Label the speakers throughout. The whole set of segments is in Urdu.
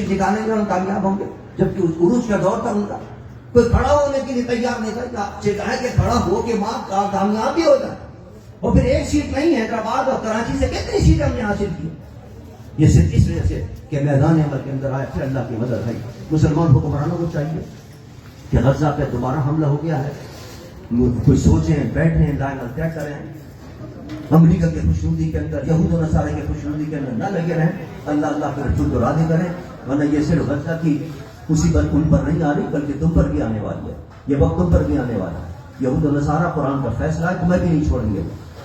Speaker 1: نکالنے میں ہم کامیاب ہوں گے، جبکہ اس عروج کا دور تھا ان کا، کوئی کھڑا ہونے کے لیے تیار نہیں تھا، چاہے کہ کھڑا ہو کے ماں کامیاب بھی ہو جائے. اور پھر ایک سیٹ نہیں ہے، حیدرآباد اور کراچی سے کتنی سیٹ ہم نے حاصل کی. یہ صرف اس وجہ سے کہ میدان عمل کے اندر آئے، پھر اللہ کی مدد ہے. مسلمان حکمرانوں کو چاہیے کہ غزہ پہ دوبارہ حملہ ہو گیا ہے، کوئی سوچیں، بیٹھیں، لائن طے کریں، امریکہ کے خوشنودی کے اندر، یہود و نصارہ کے خوشنودی کے اندر نہ لگے رہیں، اللہ کے رسول کو راضی کریں. ورنہ یہ صرف غزہ کی مصیبت ان پر نہیں آ رہی، بلکہ تم پر بھی آنے والی ہے، یہ وقت تم پر بھی آنے والا ہے. یہود و نصارہ قرآن کا فیصلہ ہے، تمہیں بھی نہیں چھوڑیں گے.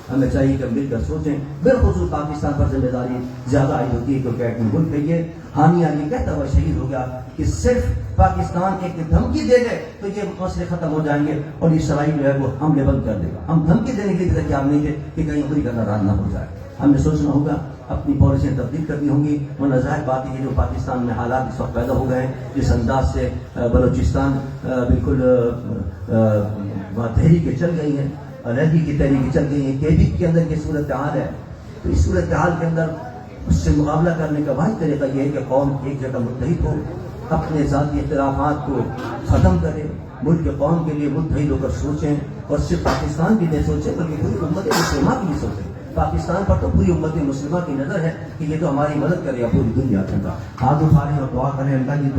Speaker 1: ہمیں چاہیے کہ مل کر سوچیں. بالخصوص پاکستان پر ذمہ داری زیادہ عائد ہوتی ہے کیونکہ ایٹمی ملک ہے یہ. ہانیہ یہ کہتا ہوا شہید ہو گیا کہ صرف پاکستان ایک دھمکی دے دے تو یہ مسئلے ختم ہو جائیں گے اور اسرائیل جو ہے وہ حملے بند کر دے گا. ہم دھمکی دینے کے لیے تیار نہیں تھے کہ کہیں امریکہ ناراض نہ ہو جائے. ہم نے سوچنا ہوگا، اپنی پالیسیاں تبدیل کرنی ہوں گی. ورنہ ظاہر بات ہے کہ جو پاکستان میں حالات اس وقت پیدا ہو گئے ہیں، جس انداز سے بلوچستان بالکل تحریکیں چل گئی ہیں، علیحدگی کی تحریکیں چل گئی ہیں، کے بی کے اندر یہ صورتحال ہے، تو اس صورتحال کے اندر اس سے مقابلہ کرنے کا واحد طریقہ یہ ہے کہ قوم ایک جگہ متحد ہو، اپنے ذاتی اختلافات کو ختم کرے، ملک قوم کے لیے متحد ہو کر سوچیں. اور صرف پاکستان بھی نہیں سوچیں بلکہ پوری امت مسلمہ کی بھی سوچیں. پاکستان پر تو پوری امت مسلمہ کی نظر ہے کہ یہ تو ہماری مدد کرے گا پوری دنیا کے اندر. ہاتھ اٹھا رہے ہیں اور دعا کریں اللہ کی